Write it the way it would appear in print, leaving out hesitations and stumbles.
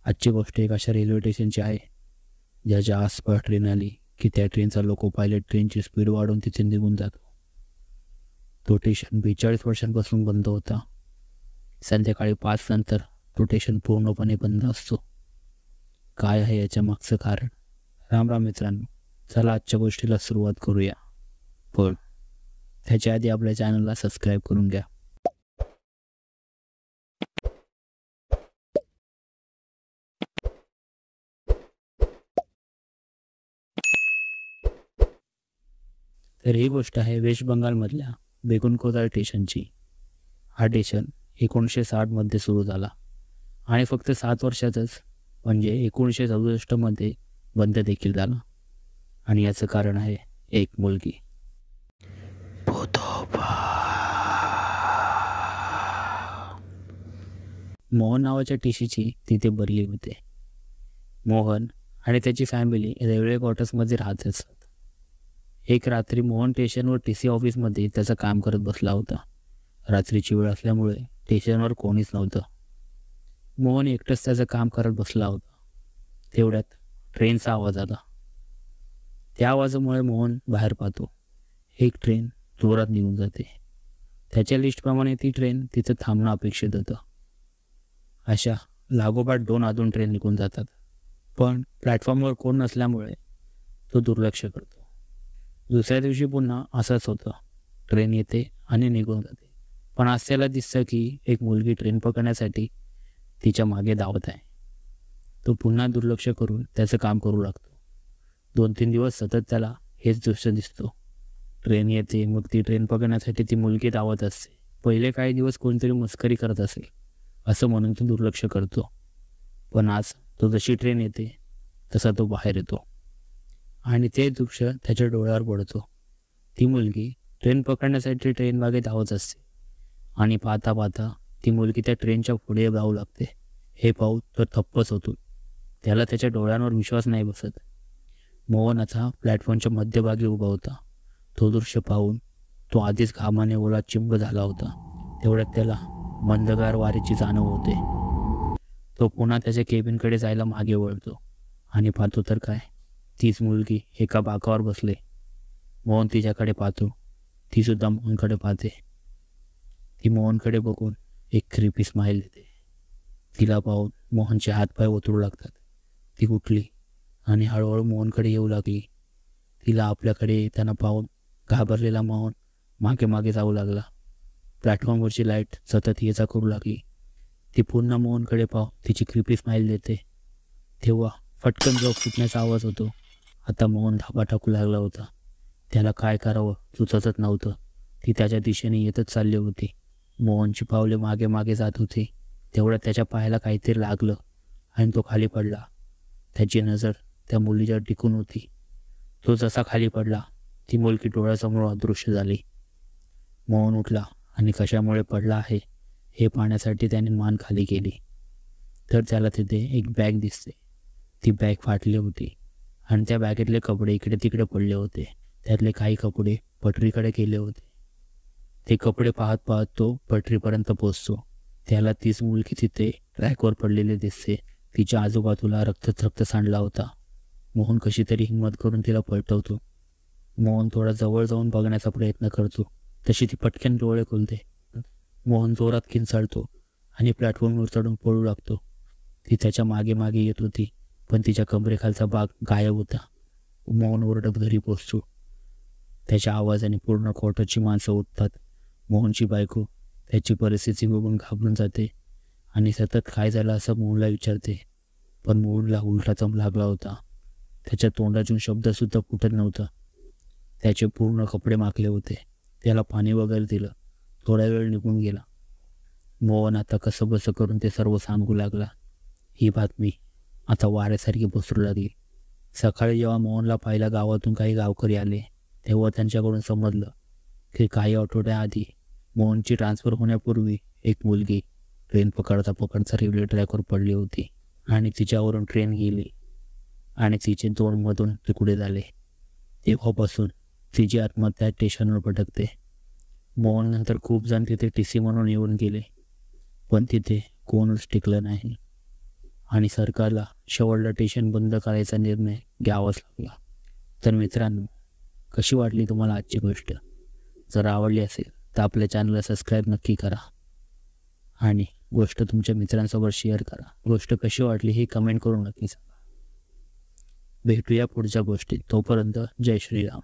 आजची गोष्ट एक अशा रेल्वे स्टेशनची आहे ज्याच्या आसपास ट्रेन आली की त्या ट्रेनचा लोको पायलट ट्रेनची स्पीड वाढवून तिथे निघून जातो. तो स्टेशन 42 वर्षांपासून बंद होता. संध्याकाळी 5 नंतर तो स्टेशन पूर्णपणे बंद असतो. काय आहे याच्या मागचं कारण? राम राम मित्रांनो, चला आजच्या गोष्टीला सुरुवात करूया. पण त्याच्या आधी आपल्या चॅनलला सबस्क्राईब करून घ्या. तर ही गोष्ट आहे वेस्ट बंगालमधल्या बेगुनकोदाळ स्टेशनची. हा स्टेशन 1960 मध्ये सुरू झाला आणि फक्त 7 वर्षातच म्हणजे 1967 मध्ये बंद देखील झाला. आणि याचं कारण आहे एक मुलगी. मोहन नावाच्या टीसीची तिथे बदली होते. मोहन आणि त्याची फॅमिली रेल्वे क्वार्टर्समध्ये राहत असत. एक रात्री मोहन स्टेशनवर टीसी ऑफिसमध्ये त्याचं काम करत बसला होता. रात्रीची वेळ असल्यामुळे स्टेशनवर कोणीच नव्हतं. मोहन एकटंच त्याचं काम करत बसला होता. तेवढ्यात ट्रेनचा आवाज आला. त्या आवाजामुळे मोहन बाहेर पाहतो. एक ट्रेन जोरात निघून जाते. त्याच्या लिस्टप्रमाणे ती ट्रेन तिथं थांबणं अपेक्षित होतं. अशा लागोपाठ 2 अजून ट्रेन निघून जातात, पण प्लॅटफॉर्मवर कोण नसल्यामुळे तो दुर्लक्ष करतो. दुसऱ्या दिवशी पुन्हा असंच होतं. ट्रेन येते आणि निघून जाते, पण आज त्याला दिसतं की एक मुलगी ट्रेन पकडण्यासाठी तिच्या मागे धावत आहे. तो पुन्हा दुर्लक्ष करून त्याचं काम करू लागतो. 2-3 दिवस सतत त्याला हेच दृश्य दिसतो. ट्रेन येते, मग ती ट्रेन पकडण्यासाठी ती मुलगी धावत असते. पहिले काही दिवस कोणतरी मस्करी करत असेल असं म्हणून तो दुर्लक्ष करतो, पण आज तो जशी ट्रेन येते तसा तो बाहेर येतो आणि ते दृश्य त्याच्या डोळ्यावर पडतो. ती मुलगी ट्रेन पकडण्यासाठी ट्रेन मागे धावत असते आणि पाहता पाहता ती मुलगी त्या ट्रेनच्या पुढे जाऊ लागते. हे पाहून तो थप्पच होतो. त्याला त्याच्या डोळ्यांवर विश्वास नाही बसत. मोहन आता प्लॅटफॉर्मच्या मध्यभागी उभा होता. तो दृश्य पाहून तो आधीच घामाने ओला चिंब झाला होता. तेवढ्यात त्याला मंदगार वाऱ्याची जाणीव होते. तो पुन्हा त्याच्या केबिनकडे जायला मागे वळतो आणि पाहतो तर काय, तीच मुलगी एका बाकावर बसले. मोहन तिच्याकडे पाहतो. ती सुद्धा मोहनकडे पाहते. ती मोहनकडे बघून एक क्रिपी स्माईल देते. तिला पाहून मोहनचे हातपाय उतरू लागतात. ती उठली आणि हळूहळू मोहनकडे येऊ लागली. तिला आपल्याकडे येताना पाहून घाबरलेला मोहन मागे मागे जाऊ लागला. प्लॅटफॉर्मवरची लाईट सतत ये जा करू लागली. ती पुन्हा मोहनकडे पाहून तिची क्रिपी स्माईल देते. तेव्हा फटकन ब्लॉक फुटण्याचा आवाज होतो. आता मोहन धाबा टाकू लागला होता. त्याला काय करावं सुचतच नव्हतं. ती त्याच्या दिशेने येतच चालली होती. मोहनची पावले मागे मागे जात होती. तेवढ्यात त्याच्या पायाला काहीतरी लागलं आणि तो खाली पडला. त्याची नजर त्या मुलीवर टिकून होती. तो जसा खाली पडला ती मुलगी डोळ्यासमोर अदृश्य झाली. मोहन उठला आणि कशामुळे पडला आहे हे पाहण्यासाठी त्याने मान खाली केली, तर त्याला तिथे एक बॅग दिसते. ती बॅग फाटली होती आणि त्या बॅगेतले कपडे इकडे तिकडे पडले होते. त्यातले काही कपडे पटरीकडे गेले होते. ते कपडे पाहत पाहत तो पटरीपर्यंत पोचतो. त्याला तीच मुलगी तिथे ट्रॅकवर पडलेली दिसते. तिच्या आजूबाजूला रक्त सांडला होता. मोहन कशी तरी हिंमत करून तिला पलटवतो. मोहन थोडा जवळ जाऊन बघण्याचा प्रयत्न करतो. तशी ती पटकन डोळे खुलते. मोहन जोरात किंचाळतो आणि प्लॅटफॉर्मवर चढून पळू लागतो. ती त्याच्या मागे मागे येत होती, पण तिच्या कमरेखालचा भाग गायब होता. मोहन ओरडत घरी पोचतो. त्याच्या आवाजाने पूर्ण क्वार्टरची माणसं उठतात. मोहनची बायको त्याची परिस्थिती बघून घाबरून जाते आणि सतत काय झालं असं मोहनला विचारते, पण मोहनला उलटा चम लागला होता. त्याच्या तोंडातून शब्दसुद्धा फुटत नव्हता. त्याचे पूर्ण कपडे माखले होते. त्याला पाणी वगैरे दिलं. थोडा वेळ निघून गेला. मोहन आता कसं बसं करून ते सर्व सांगू लागला. ही बातमी आता वाऱ्यासारखी पसरू लागली. सकाळी जेव्हा मोहनला पाहिला गावातून काही गावकरी आले, तेव्हा त्यांच्याकडून समजलं की काही आठवड्याआधी मोहनची ट्रान्सफर होण्यापूर्वी एक मुलगी ट्रेन पकडता रेल्वे ट्रॅकवर पडली होती आणि तिच्यावरून ट्रेन गेली आणि तिचे 2 मधून तुकडे झाले. तेव्हापासून तिची आत्महत्या स्टेशनवर भटकते. मोहन नंतर खूप जण तिथे टीसी म्हणून येऊन गेले, पण तिथे कोणच टिकलं नाही. आणि सरकारला शेवटला स्टेशन बंद करायचा निर्णय घ्यावाच लागला. तर मित्रांनो, कशी वाटली तुम्हाला आजची गोष्ट? जर आवडली असेल तर आपल्या चॅनलला सबस्क्राईब नक्की करा आणि गोष्ट तुमच्या मित्रांसोबत शेअर करा. गोष्ट कशी वाटली हे कमेंट करून नक्की सांगा. भेटूया पुढच्या गोष्टीत. तोपर्यंत जय श्रीराम.